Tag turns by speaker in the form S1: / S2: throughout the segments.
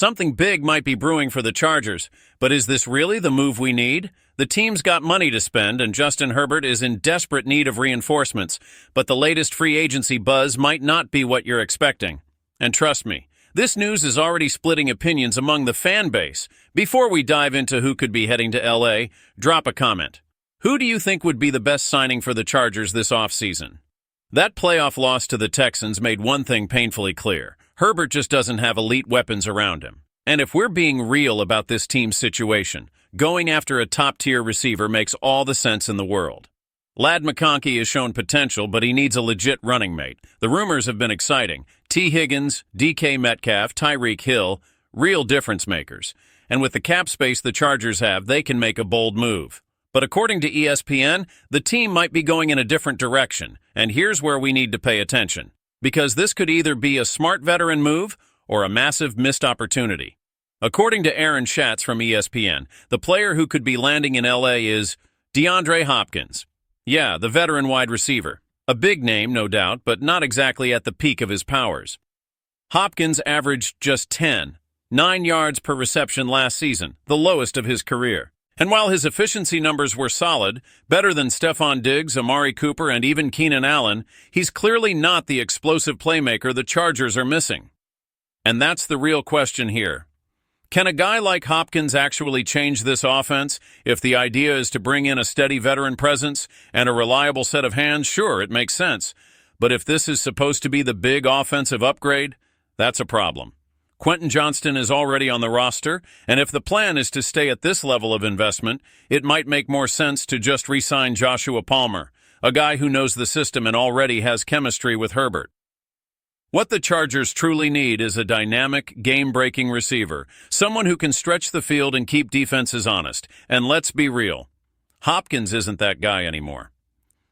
S1: Something big might be brewing for the Chargers, but is this really the move we need? The team's got money to spend, and Justin Herbert is in desperate need of reinforcements, but the latest free agency buzz might not be what you're expecting. And trust me, this news is already splitting opinions among the fan base. Before we dive into who could be heading to LA, drop a comment. Who do you think would be the best signing for the Chargers this offseason? That playoff loss to the Texans made one thing painfully clear. Herbert just doesn't have elite weapons around him. And if we're being real about this team's situation, going after a top-tier receiver makes all the sense in the world. Ladd McConkey has shown potential, but he needs a legit running mate. The rumors have been exciting. T. Higgins, DK Metcalf, Tyreek Hill, real difference makers. And with the cap space the Chargers have, they can make a bold move. But according to ESPN, the team might be going in a different direction, and here's where we need to pay attention. Because this could either be a smart veteran move or a massive missed opportunity. According to Aaron Schatz from ESPN, the player who could be landing in LA is DeAndre Hopkins. Yeah, the veteran wide receiver. A big name, no doubt, but not exactly at the peak of his powers. Hopkins averaged just 9 yards per reception last season, the lowest of his career. And while his efficiency numbers were solid, better than Stephon Diggs, Amari Cooper, and even Keenan Allen, he's clearly not the explosive playmaker the Chargers are missing. And that's the real question here. Can a guy like Hopkins actually change this offense? If the idea is to bring in a steady veteran presence and a reliable set of hands, sure, it makes sense. But if this is supposed to be the big offensive upgrade, that's a problem. Quentin Johnston is already on the roster, and if the plan is to stay at this level of investment, it might make more sense to just re-sign Joshua Palmer, a guy who knows the system and already has chemistry with Herbert. What the Chargers truly need is a dynamic, game-breaking receiver, someone who can stretch the field and keep defenses honest. And let's be real, Hopkins isn't that guy anymore.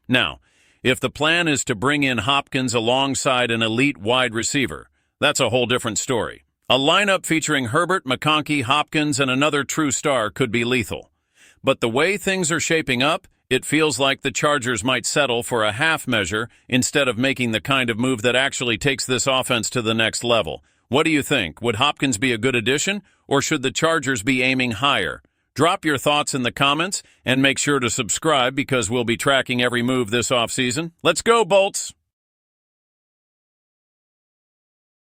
S1: Now, if the plan is to bring in Hopkins alongside an elite wide receiver, that's a whole different story. A lineup featuring Herbert, McConkey, Hopkins, and another true star could be lethal. But the way things are shaping up, it feels like the Chargers might settle for a half measure instead of making the kind of move that actually takes this offense to the next level. What do you think? Would Hopkins be a good addition, or should the Chargers be aiming higher? Drop your thoughts in the comments, and make sure to subscribe because we'll be tracking every move this offseason. Let's go, Bolts!